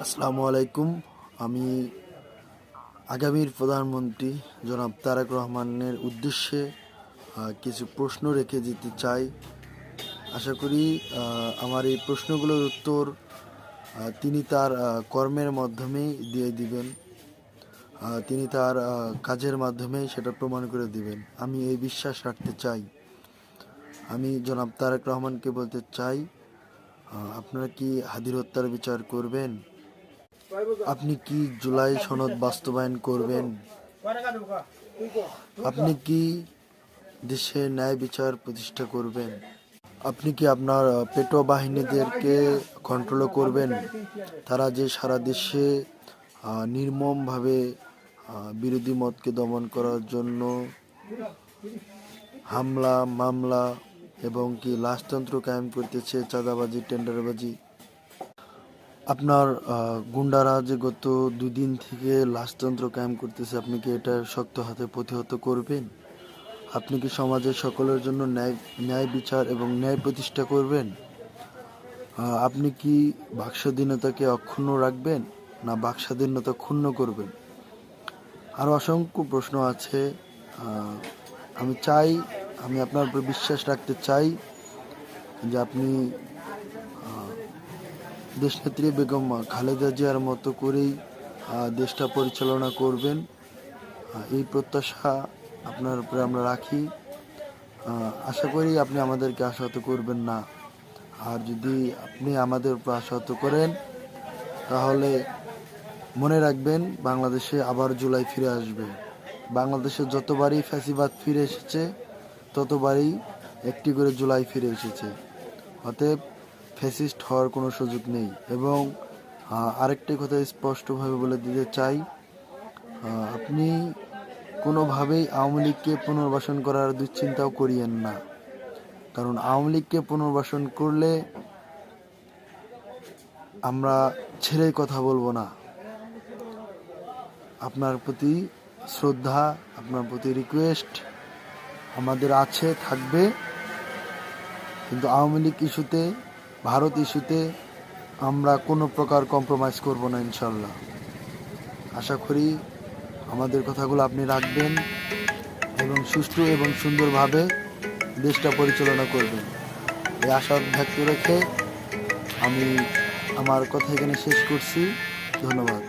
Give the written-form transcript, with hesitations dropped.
আসসালামু আলাইকুম। আমি আগামীর প্রধানমন্ত্রী জনাব তারেক রহমানের উদ্দেশ্যে কিছু প্রশ্ন রেখে যেতে চাই। আশা করি আমার এই প্রশ্নগুলোর উত্তর তিনি তার কর্মের মাধ্যমেই দিয়ে দিবেন। তিনি তার কাজের মাধ্যমেই সেটা প্রমাণ করে দিবেন। আমি এই বিশ্বাস রাখতে চাই। আমি জনাব তারেক রহমানকে বলতে চাই, আপনারা কি হাদির হত্যার বিচার করবেন? আপনি কি জুলাই সনদ বাস্তবায়ন করবেন? আপনি কি দেশে ন্যায় বিচার প্রতিষ্ঠা করবেন? আপনি কি আপনার পেটোয়া বাহিনীদেরকে কন্ট্রোল করবেন? তারা যে সারা দেশে নির্মমভাবে বিরোধী মতকে দমন করার জন্য হামলা, মামলা এবং কি লাশতন্ত্র কায়েম করতেছে, চাঁদাবাজি, টেন্ডারবাজি। আপনার গুন্ডারা যে গত 2 দিন থেকে লাশতন্ত্র কায়েম করতেছে, আপনি কি এটা শক্ত হাতে প্রতিহত করবেন? আপনি কি সমাজের সকলের জন্য ন্যায় বিচার এবং ন্যায় প্রতিষ্ঠা করবেন? আপনি কি বাকস্বাধীনতাকে অক্ষুণ্ণ রাখবেন না বাকস্বাধীনতা ক্ষুণ্ণ করবেন? আরও অসংখ্য প্রশ্ন আছে। আমি আপনার উপর বিশ্বাস রাখতে চাই যে আপনি দেশনেত্রী বেগম খালেদা জিয়ার মতো করেই দেশটা পরিচালনা করবেন। এই প্রত্যাশা আপনার উপরে আমরা রাখি। আশা করি আপনি আমাদেরকে আশাহত করবেন না। আর যদি আপনি আমাদের উপর আশাহত করেন, তাহলে মনে রাখবেন বাংলাদেশে আবার জুলাই ফিরে আসবে। বাংলাদেশে যতবারই ফ্যাসিবাদ ফিরে এসেছে, ততবারই একটি করে জুলাই ফিরে এসেছে। অতএব ফ্যাসিস্ট হওয়ার কোনো সুযোগ নেই। এবং আরেকটি কথা স্পষ্টভাবে বলে দিতে চাই, আপনি কোনোভাবেই আওয়ামী লীগকে পুনর্বাসন করার দুশ্চিন্তাও করিয়েন না। কারণ আওয়ামী লীগকে পুনর্বাসন করলে আমরা ছেড়ে কথা বলবো না। আপনার প্রতি শ্রদ্ধা, আপনার প্রতি রিকোয়েস্ট আমাদের আছে, থাকবে। কিন্তু আওয়ামী লীগ ইস্যুতে, ভারত ইস্যুতে আমরা কোনো প্রকার কম্প্রোমাইজ করব না ইনশাল্লাহ। আশা করি আমাদের কথাগুলো আপনি রাখবেন এবং সুষ্ঠু এবং সুন্দরভাবে দেশটা পরিচালনা করবেন। এই আশা ব্যক্ত রেখে আমি আমার কথা এখানে শেষ করছি। ধন্যবাদ।